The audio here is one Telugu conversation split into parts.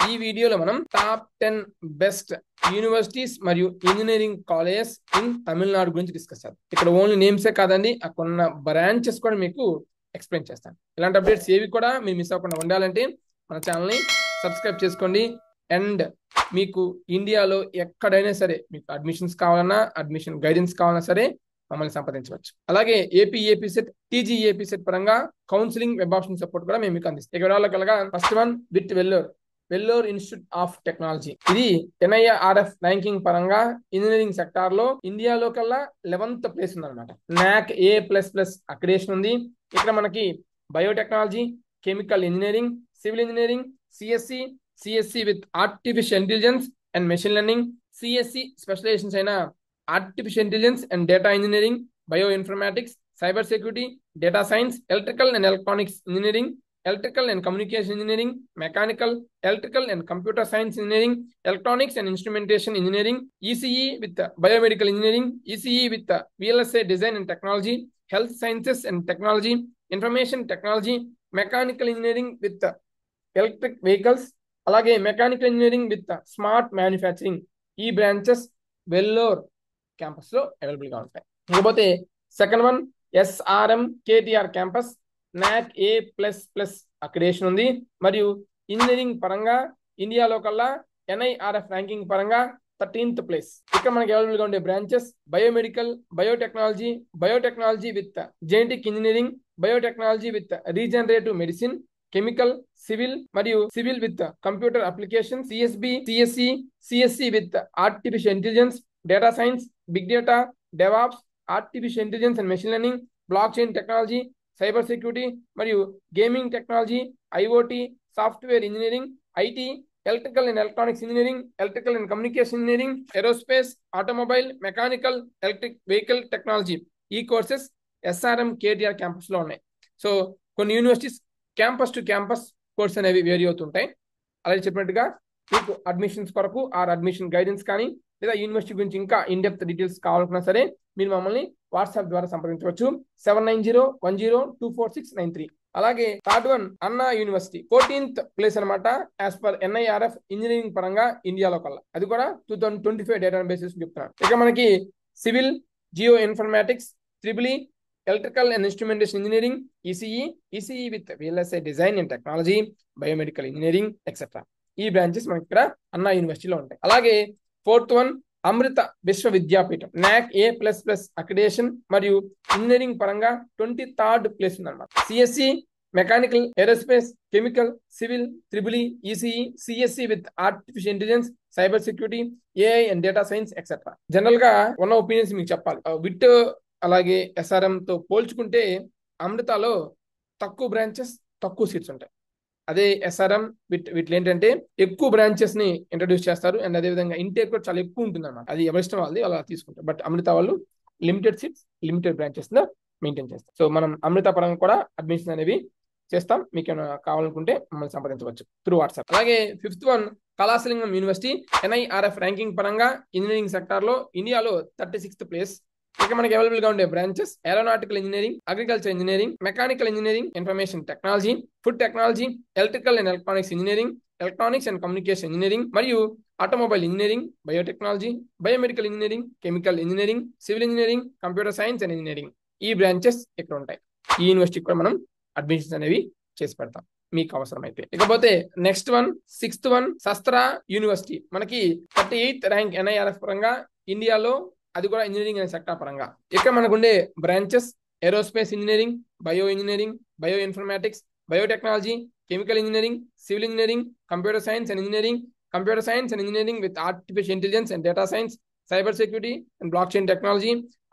ఈ వీడియోలో మనం టాప్ 10 బెస్ట్ యూనివర్సిటీస్ మరియు ఇంజనీరింగ్ కాలేజెస్ ఇన్ తమిళనాడు గురించి డిస్కస్ చేద్దాం. ఇక్కడ ఓన్లీ నేమ్సే కాదండి, అక్కడ ఉన్న బ్రాంచెస్ కూడా మీకు ఎక్స్ప్లెయిన్ చేస్తాను. ఇలాంటి అప్డేట్స్ ఏవి కూడా మీరు మిస్ అవ్వకుండా ఉండాలంటే మన ఛానల్ని సబ్స్క్రైబ్ చేసుకోండి. అండ్ మీకు ఇండియాలో ఎక్కడైనా సరే మీకు అడ్మిషన్స్ కావాలన్నా, అడ్మిషన్ గైడెన్స్ కావాలన్నా సరే మమ్మల్ని సంప్రదించవచ్చు. అలాగే ఏపీ సెట్, టీజీ సెట్ పరంగా కౌన్సిలింగ్, వెబ్ ఆప్షన్ సపోర్ట్ కూడా మేము మీకు అందిస్తాం. ఇక్కడ కలగా first one with Vellore institute of technology. ఇది NIRF ర్యాంకింగ్ పరంగా ఇంజనీరింగ్ సెక్టార్ లో ఇండియాలో కల్లా 11th ప్లేస్ ఉందన్నమాట. NAC A++ అక్రిడేషన్ ఉంది. ఇక్కడ మనకి biotechnology, chemical engineering, civil engineering, CSC with artificial intelligence and machine learning, CSC specialisations అయిన artificial intelligence and data engineering, bio informatics, cyber security, data science, electrical and electronics engineering, electrical and communication engineering, mechanical, electrical and computer science engineering, electronics and instrumentation engineering, ECE with biomedical engineering, ECE with VLSI design and technology, health sciences and technology, information technology, mechanical engineering with electric vehicles, అలాగే mechanical engineering with smart manufacturing. ఈ బ్రాంచెస్ వెల్లోర్ క్యాంపస్ లో అవైలబుల్ గా ఉంటాయి. ఇకపోతే second one SRM KTR campus. NAC A++ accreditation ఉంది. మరియు ఇంజనీరింగ్ పరంగా ఇండియాలో కల్లా NIRF ర్యాంకింగ్ పరంగా 13th ప్లేస్. ఇక్కడ మనకి అవైలబుల్ గా ఉండే branches biomedical, biotechnology with genetic engineering, biotechnology with regenerative medicine, chemical, civil మరియు civil with computer application, CSE with artificial intelligence, data science, big data, devops, artificial intelligence and machine learning, blockchain technology, cyber security మరియు gaming technology, IoT, software engineering, IT, electrical and electronics engineering, electrical and communication engineering, aerospace, automobile, mechanical, electric vehicle technology. ఈ కోర్సెస్ SRM KTR క్యాంపస్ లో ఉన్నాయి. సో కొన్ని universities campus to campus course అనేవి వేరీ అవుతుంటాయి. అలాగే చెప్పినట్టుగా మీకు అడ్మిషన్స్ కొరకు అడ్మిషన్ గైడెన్స్ కానీ లేదా యూనివర్సిటీ గురించి ఇంకా ఇన్ డెప్త్ డీటెయిల్స్ కావాలన్నా సరే మీరు మమ్మల్ని వాట్సాప్ ద్వారా సంప్రదించవచ్చు 7901024693. అలాగే థర్డ్ వన్ అన్నా యూనివర్సిటీ 14th ప్లేస్ అనమాట యాజ్ పర్ NIRF ఇంజనీరింగ్ పరంగా ఇండియాలో కల్లా. అది కూడా 2025 డేటా బేసిస్ చెప్తున్నాను. ఇక మనకి civil, Jio informatics, EEE, electrical and instrumentation engineering, ECE with VLSI design and technology, biomedical engineering etcetera. ఈ బ్రాంచెస్ మనకి ఇక్కడ అన్నా యూనివర్సిటీలో ఉంటాయి. అలాగే fourth one Amrutha Vishwa Vidyapeetham. NAC A++ accreditation మరియు ఇంజనీరింగ్ పరంగా 23rd ప్లేస్ ఉందన్నమాట. CSE, mechanical, aerospace, chemical, civil, EEE, ECE, CSE with artificial intelligence, cyber security, AI and data science etcetera. General గా ఉన్న ఒపీనియన్స్ మీకు చెప్పాలి. విత్ అలాగే SRM తో పోల్చుకుంటే అమృతలో తక్కువ బ్రాంచెస్, తక్కువ సీట్స్ ఉంటాయి. అదే SRM వీటిలో ఏంటంటే ఎక్కువ బ్రాంచెస్ ని ఇంట్రడ్యూస్ చేస్తారు. అండ్ అదే విధంగా ఇంటేక్ కూడా చాలా ఎక్కువ ఉంటుంది అన్నమాట. అది ఎవరి ఇష్టం వాళ్ళది, అలా తీసుకుంటారు. బట్ అమృత వాళ్ళు లిమిటెడ్ సీట్స్, లిమిటెడ్ బ్రాంచెస్ లో మెయింటైన్ చేస్తారు. సో మనం అమృత పరంగా కూడా అడ్మిషన్ అనేవి చేస్తాం. మీకు ఏమైనా కావాలనుకుంటే మమ్మల్ని సంప్రదించవచ్చు త్రూ వాట్సాప్. అలాగే fifth one Kalasalingam university. NIRF ranking పరంగా ఇంజనీరింగ్ సెక్టార్ లో ఇండియాలో 36th ప్లేస్. ఇక మనకి అవైలబుల్ గా ఉండే branches aeronautical engineering, agriculture engineering, mechanical engineering, information technology, food technology, electrical and electronics engineering, electronics and communication engineering మరియు automobile engineering, biotechnology, biomedical engineering, chemical engineering, civil engineering, computer science and engineering. ఈ బ్రాంచెస్ ఇక్కడ ఉంటాయి. ఈ యూనివర్సిటీ కూడా మనం అడ్మిషన్స్ అనేవి చేసి పెడతాం మీకు అవసరమైతే. ఇకపోతే నెక్స్ట్ వన్, సిక్స్త్ వన్ శస్త్ర యూనివర్సిటీ. మనకి 38th ర్యాంక్ NIRF పరంగా ఇండియాలో, అది కూడా ఇంజనీరింగ్ అనే సెక్టార్ పరంగా. ఇక్కడ మనకుండే branches aerospace engineering, bio engineering, bio informatics, biotechnology, chemical engineering, civil engineering, computer science and engineering with artificial intelligence and data science, cyber security and blockchain technology,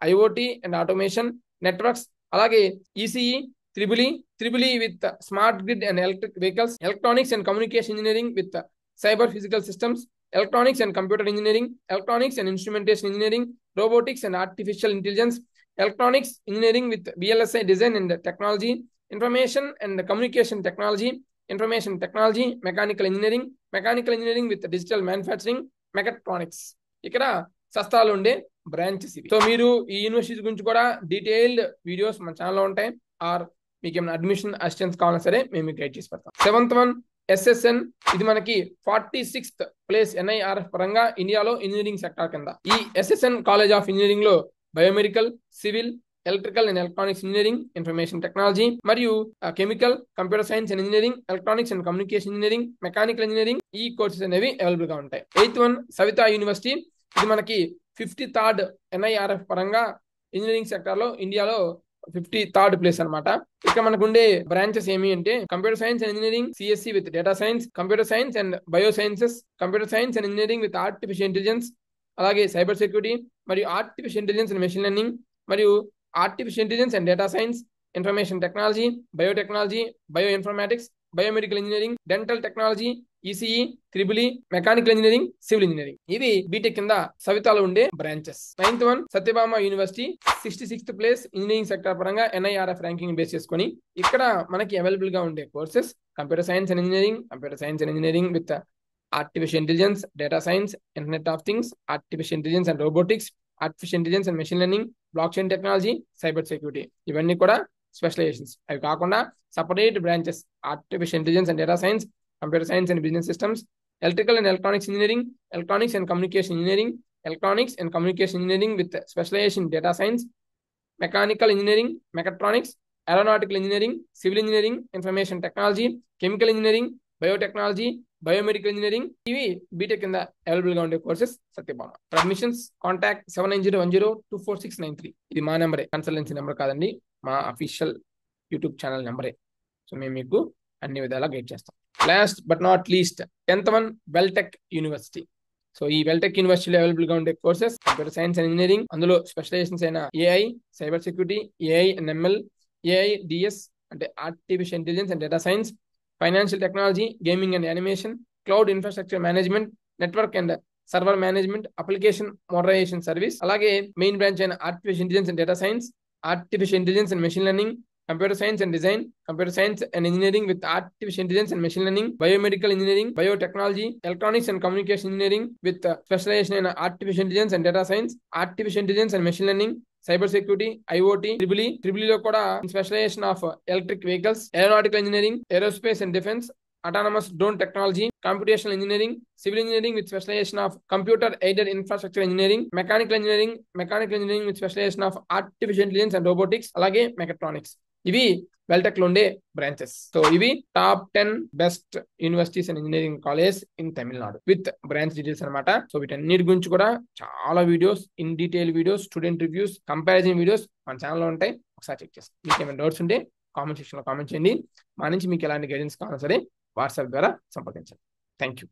IoT and automation networks. అలాగే ECE, EEE with smart grid and electric vehicles, electronics and communication engineering with cyber physical systems, electronics and computer engineering, electronics and instrumentation engineering, robotics and artificial intelligence, electronics engineering with VLSI design and technology, information and communication technology, mechanical engineering with digital manufacturing, mechatronics. ఇక్కడ శస్త్రాలు ఉండే బ్రాంచెస్ ఇవి. సో మీరు ఈ యూనివర్సిటీస్ గురించి కూడా డీటెయిల్డ్ వీడియోస్ మన ఛానల్లో ఉంటాయి. ఆర్ మీకు ఏమైనా అడ్మిషన్ అసిస్టెన్స్ కావాలన్నా సరే మేము గైడ్ చేసి పెడతాం. సెవెంత్ వన్ SSN ఇది మనకి 46th ప్లేస్ NIRF పరంగా ఇండియాలో ఇంజనీరింగ్ సెక్టార్ కింద. ఈ SSN కాలేజ్ ఆఫ్ ఇంజనీరింగ్ లో biomedical, civil, electrical and electronics engineering, information technology మరియు chemical, computer science and engineering, electronics and communication engineering, mechanical engineering ఈ కోర్సెస్ అనేవి అవైలబుల్ గా ఉంటాయి. 8th వన్ సవితా యూనివర్సిటీ ఇది మనకి 53rd NIRF పరంగా ఇంజనీరింగ్ సెక్టార్ లో ఇండియాలో 53rd ప్లేస్ అనమాట. ఇక్కడ మనకు ఉండే బ్రాంచెస్ ఏమి అంటే computer science and engineering, CSC with data science, computer science and bio sciences, computer science and engineering with artificial intelligence, అలాగే సైబర్ సెక్యూరిటీ మరియు artificial intelligence and machine learning మరియు artificial intelligence and data science, information technology, biotechnology, bio informatics, biomedical engineering, dental technology, ECE, EEE, mechanical engineering, civil engineering ఇవి బీటెక్ కింద సవితాలో ఉండే branches. 9th one Sathyabama university 66th place engineering sector పరంగా NIRF ర్యాంకింగ్ బేస్ చేసుకొని ఇక్కడ మనకి అవైలబుల్ గా ఉండే courses computer science and engineering, computer science and engineering with artificial intelligence, data science, internet of things, artificial intelligence and robotics, artificial intelligence and machine learning, blockchain technology, cyber security ఇవన్నీ కూడా స్పెషలైజేషన్స్. అవి కాకుండా separate branches artificial intelligence and data science, computer science and business systems, electrical and electronics engineering, electronics and communication engineering, electronics and communication engineering with specialisation data science, mechanical engineering, mechatronics, aeronautical engineering, civil engineering, information technology, chemical engineering, biotechnology, biomedical engineering ఇవి బీటెక్ కింద అవైలబుల్ గా ఉండే కోర్సెస్ సత్యభామ. అడ్మిషన్స్ కాంటాక్ట్ 7901024693 ఇది మా నెంబరే, కన్సల్టెన్సీ నెంబర్ కాదండి, మా అఫీషియల్ యూట్యూబ్ ఛానల్ నెంబరే. సో మేము మీకు అన్ని విధాలా గైడ్ చేస్తాం. Last but not least 10th one Vel Tech university. So ఈ వెల్టెక్ యూనివర్సిటీలో అవైలబుల్ గా ఉండే courses computer science and engineering, అందులో స్పెషలైజేషన్స్ అయిన AI, cyber security, AI and ML, AI/DS అంటే artificial intelligence and data science, financial technology, gaming and animation, cloud infrastructure management, network and server management, application modernisation service, అలాగే మెయిన్ బ్రాంచ్ అయిన artificial intelligence and data science, artificial intelligence and machine learning, computer science and design, computer science and engineering with artificial intelligence and machine learning, biomedical engineering, biotechnology, electronics and communication engineering with specialization in artificial intelligence and data science, artificial intelligence and machine learning, cyber security, IoT, EEE లో కూడా specialization of electric vehicles, aeronautical engineering, aerospace and defense, autonomous drone technology, computational engineering, civil engineering with specialization of computer aided infrastructure engineering, mechanical engineering with specialization of artificial intelligence and robotics, అలాగే mechatronics ఇవి వెల్టెక్ లో ఉండే బ్రాంచెస్. సో ఇవి top 10 best universities and engineering college in Tamil Nadu with branch details అనమాట. సో వీటన్నిటి గురించి కూడా చాలా videos, in detail videos, student reviews, comparison videos మన ఛానల్లో ఉంటాయి. ఒకసారి చెక్ చేస్తాం. మీకు ఏమైనా డౌట్స్ ఉంటే కామెంట్ సెక్షన్ లో కామెంట్ చేయండి. మా నుంచి మీకు ఎలాంటి గైడెన్స్ కావాలో సరే వాట్సాప్ ద్వారా సంప్రదించండి. Thank you.